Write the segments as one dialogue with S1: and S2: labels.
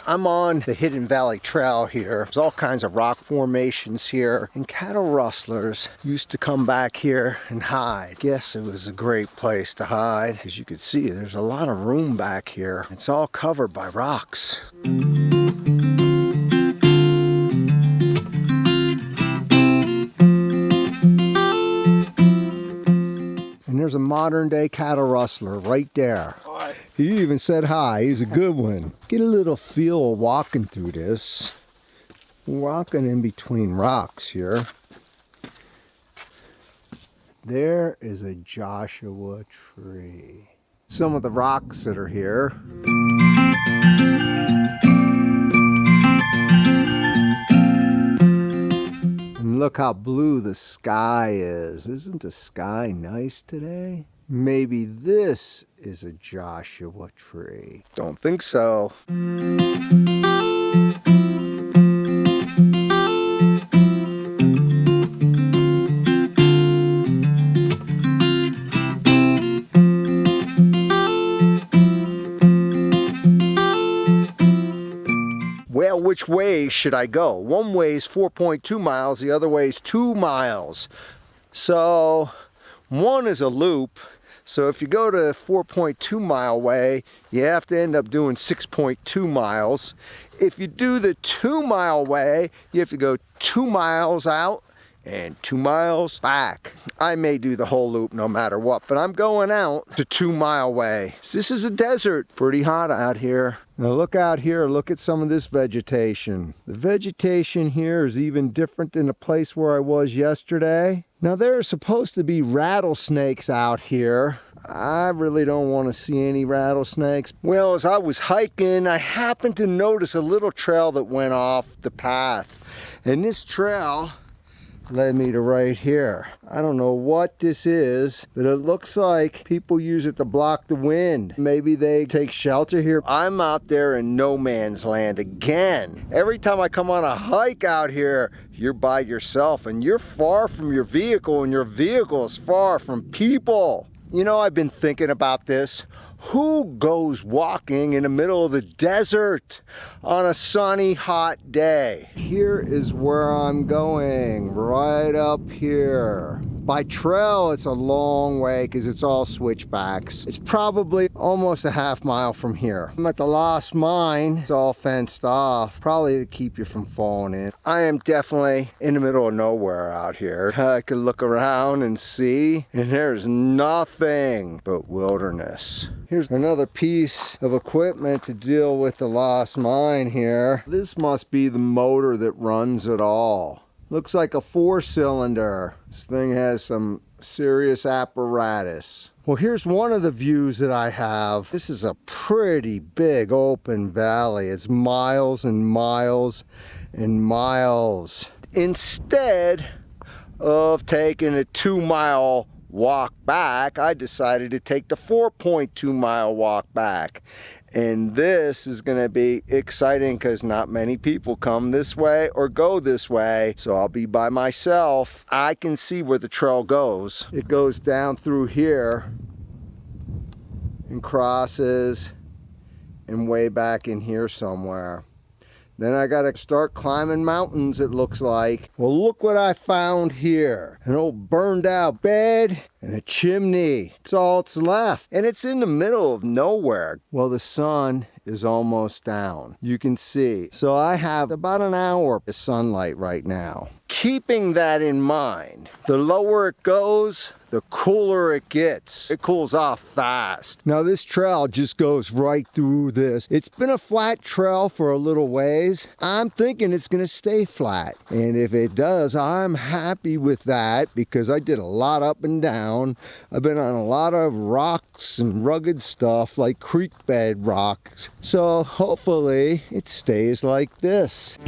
S1: I'm on the Hidden Valley Trail here. There's all kinds of rock formations here, and cattle rustlers used to come back here and hide. Guess it was a great place to hide. As you can see, there's a lot of room back here. It's all covered by rocks. And there's a modern day cattle rustler right there. He even said hi. He's a good one. Get a little feel of walking through this. Walking in between rocks here. There is a Joshua tree. Some of the rocks that are here. And look how blue the sky is. Isn't the sky nice today? Maybe this is a Joshua tree. Don't think so. Well, which way should I go? One way is 4.2 miles, the other way is 2 miles. So one is a loop. So if you go to 4.2 mile way, you have to end up doing 6.2 miles. If you do the 2 mile way, you have to go 2 miles out and 2 miles back. I may do the whole loop no matter what, but I'm going out the 2 mile way. This is a desert, pretty hot out here. Now look out here, look at some of this vegetation. The vegetation here is even different than the place where I was yesterday. Now there are supposed to be rattlesnakes out here. I really don't want to see any rattlesnakes. Well, as I was hiking, I happened to notice a little trail that went off the path. And this trail led me to right here. I don't know what this is, but it looks like people use it to block the wind. Maybe they take shelter here. I'm out there in no man's land again. Every time I come on a hike out here, you're by yourself and you're far from your vehicle, and your vehicle is far from people. You know, I've been thinking about this. Who goes walking in the middle of the desert on a sunny, hot day? Here is where I'm going, right up here. By trail, it's a long way because it's all switchbacks. It's probably almost a half mile from here. I'm at the Lost Mine. It's all fenced off, probably to keep you from falling in. I am definitely in the middle of nowhere out here. I could look around and see, and there's nothing but wilderness. Here's another piece of equipment to deal with the Lost Mine here. This must be the motor that runs it all. Looks like a 4-cylinder. This thing has some serious apparatus. Well, here's one of the views that I have. This is a pretty big open valley. It's miles and miles and miles. Instead of taking a 2 mile walk back, I decided to take the 4.2 mile walk back. And this is going to be exciting because not many people come this way or go this way. So I'll be by myself. I can see where the trail goes. It goes down through here and crosses and way back in here somewhere. Then I gotta start climbing mountains, it looks like. Well, look what I found here. An old burned out bed and a chimney. It's all that's left. And it's in the middle of nowhere. Well, the sun is almost down. You can see. So I have about an hour of sunlight right now. Keeping that in mind, the lower it goes, the cooler it gets. It cools off fast. Now this trail just goes right through this. It's been a flat trail for a little ways. I'm thinking it's gonna stay flat. And if it does, I'm happy with that because I did a lot up and down. I've been on a lot of rocks and rugged stuff like creek bed rocks. So hopefully it stays like this.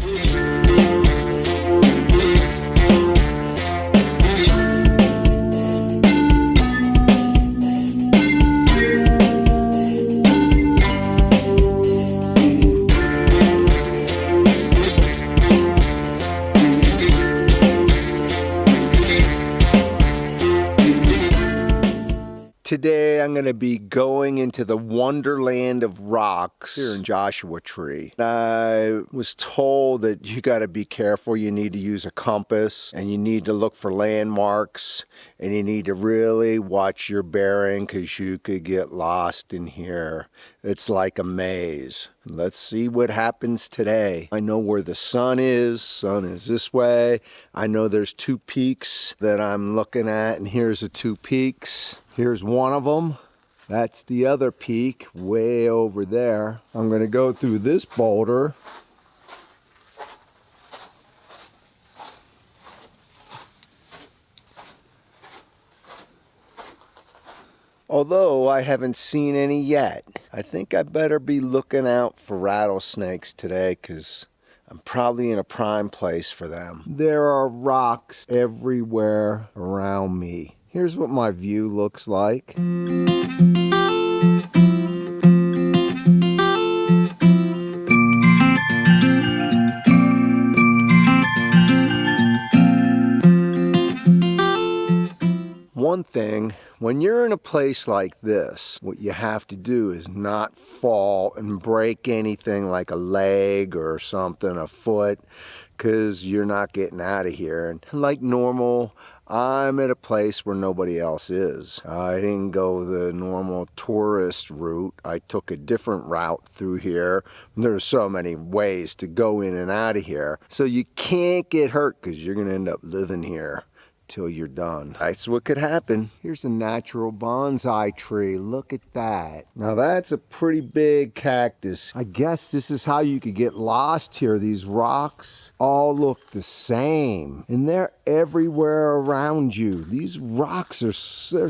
S1: Today I'm going to be going into the wonderland of rocks here in Joshua Tree. I was told that you got to be careful. You need to use a compass and you need to look for landmarks and you need to really watch your bearing because you could get lost in here. It's like a maze. Let's see what happens today. I know where the sun is. Sun is this way. I know there's two peaks that I'm looking at, and here's the two peaks. Here's one of them. That's the other peak way over there. I'm going to go through this boulder. Although I haven't seen any yet. I think I better be looking out for rattlesnakes today because I'm probably in a prime place for them. There are rocks everywhere around me. Here's what my view looks like. One thing, when you're in a place like this, what you have to do is not fall and break anything like a leg or something, a foot, because you're not getting out of here. And like normal, I'm at a place where nobody else is. I didn't go the normal tourist route. I took a different route through here. There's so many ways to go in and out of here. So you can't get hurt because you're going to end up living here till you're done. That's what could happen. Here's a natural bonsai tree. Look at that. Now that's a pretty big cactus. I guess this is how you could get lost here. These rocks all look the same and they're everywhere around you. These rocks there's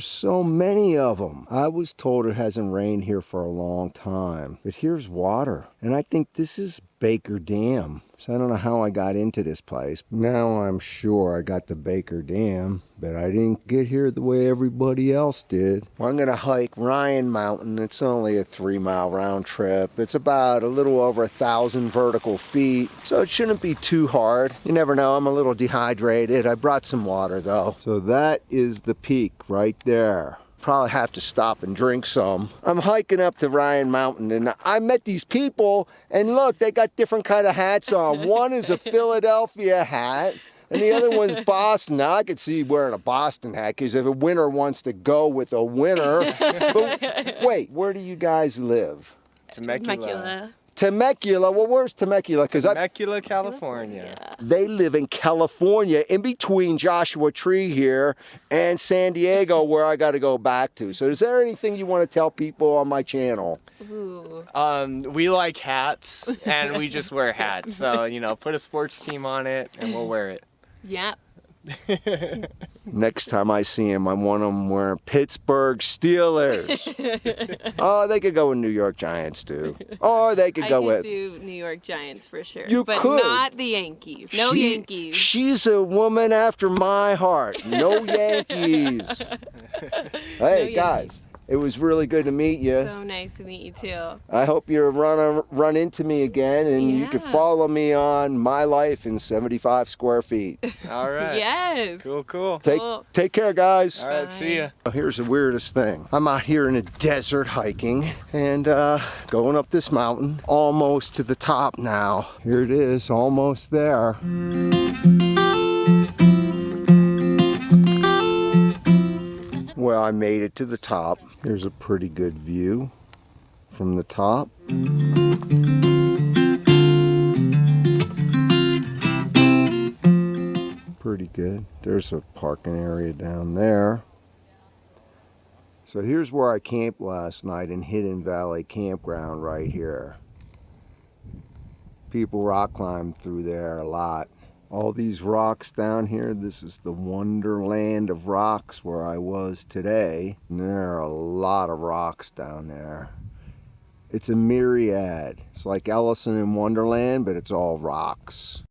S1: so many of them. I was told it hasn't rained here for a long time, but here's water. And I think this is Baker Dam. So I don't know how I got into this place. Now I'm sure I got to Baker Dam, but I didn't get here the way everybody else did. Well, I'm gonna hike Ryan Mountain. It's only a 3-mile round trip. It's about a little over 1,000 vertical feet, so it shouldn't be too hard. You never know, I'm a little dehydrated. I brought some water though. So that is the peak right there. Probably have to stop and drink some. I'm hiking up to Ryan Mountain and I met these people and look, they got different kind of hats on. One is a Philadelphia hat and the other one's Boston. Now I could see wearing a Boston hat because if a winner wants to go with a winner. But wait, where do you guys live?
S2: Temecula.
S1: Temecula, well where's Temecula?
S3: Temecula, California.
S1: They live in California, in between Joshua Tree here and San Diego, where I got to go back to. So is there anything you want to tell people on my channel?
S2: Ooh.
S3: We like hats, and we just wear hats. So, you know, put a sports team on it, and we'll wear it.
S2: Yeah.
S1: Next time I see him, I want him wearing Pittsburgh Steelers. Oh, they could go with New York Giants too. Or they could go with...
S2: I could do New York Giants for sure.
S1: You
S2: but
S1: could.
S2: Not the Yankees. No Yankees.
S1: She's a woman after my heart. No Yankees. Hey,
S2: No
S1: guys.
S2: Yankees.
S1: It was really good to meet you.
S2: So nice to meet you too.
S1: I hope you run into me again and you can follow me on my life in 75 square feet.
S3: All right.
S2: Yes.
S3: Cool.
S1: Take care, guys.
S3: All right, see ya.
S1: Here's the weirdest thing. I'm out here in a desert hiking and going up this mountain, almost to the top now. Here it is, almost there. Well, I made it to the top. Here's a pretty good view from the top. Pretty good. There's a parking area down there. So here's where I camped last night in Hidden Valley Campground right here. People rock climb through there a lot. All these rocks down here, this is the wonderland of rocks where I was today. And there are a lot of rocks down there. It's a myriad. It's like Alice in Wonderland, but it's all rocks.